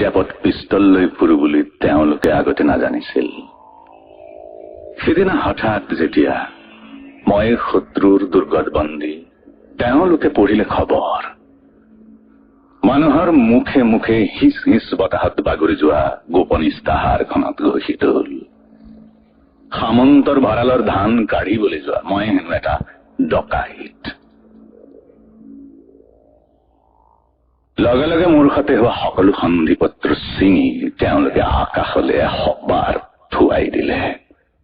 জেপত পিষ্টল লৈ ফুৰো বুলি তেওঁলোকে আগতে নাজানিছিল। সিদিনা হঠাৎ যেতিয়া মই শত্ৰুৰ দুৰ্গত বন্দী, তেওঁলোকে পঢ়িলে খবৰ। মানুহৰ মুখে মুখে হিচ হিচ বতাহত বাগৰি যোৱা গোপন ইস্তাহাৰখনত ঘোষিত হল, সামন্তৰ ভঁৰালৰ ধান কাঢ়িবলৈ যোৱা মই হেনো এটা ডকাইত। লগে লগে মোৰ সতে হোৱা সকলো সন্ধিপত্ৰ ছিঙি তেওঁলোকে আকাশলৈ এশবাৰ থুৱাই দিলে।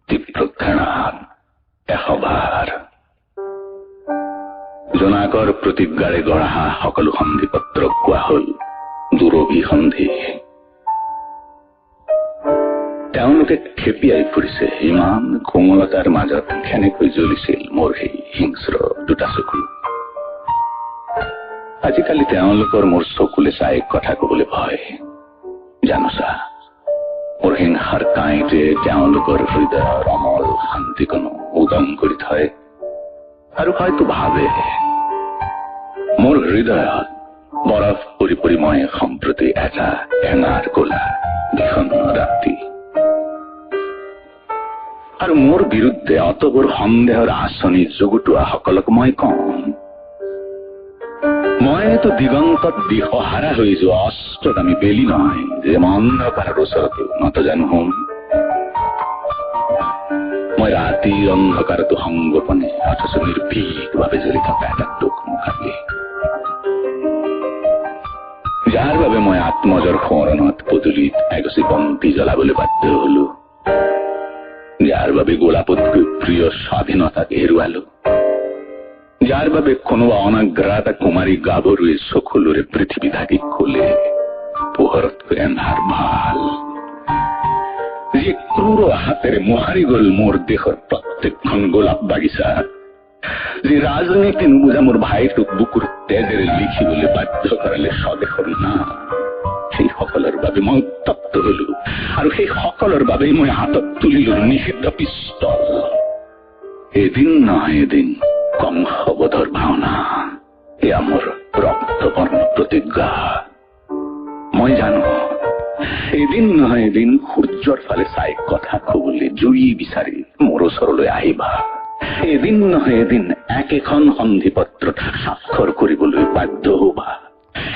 তীব্ৰ ঘৃণাত এশবাৰ। জোনাকৰ প্ৰতিজ্ঞাৰে গঢ়া সকলো সন্ধিপত্ৰ কোৱা হল দুৰভিসন্ধি। তেওঁলোকে খেপিয়াই ফুৰিছে। ইমান কোমলতাৰ মাজত কেনেকৈ জ্বলিছিল মোৰ সেই হিংস্ৰ দুটা চকু। আজিকালি তেওঁলোকৰ মোৰ চকুলে চাই কথা কবলৈ ভয়। জানোচা, মোৰ হিংসাৰ কাঁইটে তেওঁলোকৰ হৃদয়ৰ অমল শান্তিকণো উদং কৰি থয়। আৰু হয়তো ভাবে মোৰ হৃদয়ত বৰফ পৰি পৰি মই সম্প্ৰতি এটা এনাৰ গোলা বিষণ্ণ ৰাতি। আৰু মোৰ বিৰুদ্ধে অতবোৰ সন্দেহৰ আঁচনি জুগুটোৱা সকলক মই কম, মইতো দিগন্তত দিশহাৰা হৈ যোৱা অষ্টগামী বেলি নহয় যে অন্ধকাৰৰ ওচৰতো নতজানু হম। মই ৰাতিৰ অন্ধকাৰতো সংগোপনে অথচ নিৰ্ভীকভাৱে জ্বলি থকা এটা দুখমুখাগ্নি, যাৰ বাবে মই আত্মজৰ সোঁৱৰণত পদূলিত এগছি বন্তি জ্বলাবলৈ বাধ্য হলো, যাৰ বাবে গোলাপতকৈ প্ৰিয় স্বাধীনতাক হেৰুৱালো, যাৰ বাবে কোনোবা অনাগ্ৰাতা কুমাৰী গাভৰুৱে চকুলোৰে পৃথিৱী ঢাকি খোলে পোহৰতকৈ এন্ধাৰ ভাল, যি ক্ৰূৰ হাতেৰে মোহাৰি গল মোৰ দেশৰ প্ৰত্যেকখন গোলাপ বাগিচা, যি ৰাজনীতি নুবুজা মোৰ ভাইটোক বুকুৰ তেজেৰে লিখিবলৈ বাধ্য কৰালে স্বদেশৰ নাম, সেই সকলৰ বাবে মই উত্তপ্ত হলো। আৰু সেই সকলৰ বাবেই মই হাতত তুলিলো নিষিদ্ধ পিষ্টল। এদিন নহয় এদিন কংসবধৰ ভাওনা, এয়া মোৰ ৰক্তবৰ্ণ প্ৰতিজ্ঞা। মই জানো এদিন নহয় এদিন সূৰ্যৰ ফালে চাই কথা কবলৈ জুই বিচাৰি মোৰ ওচৰলৈ আহিবা। এদিন নহয় এদিন একেখন সন্ধিপত্ৰত স্বাক্ষৰ কৰিবলৈ বাধ্য হবা।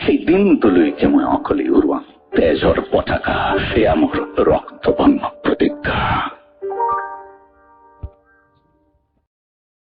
সেই দিনটোলৈকে মই অকলে উৰুৱাম তেজৰ পতাকা, এয়া মোৰ ৰক্তবৰ্ণ প্ৰতিজ্ঞা।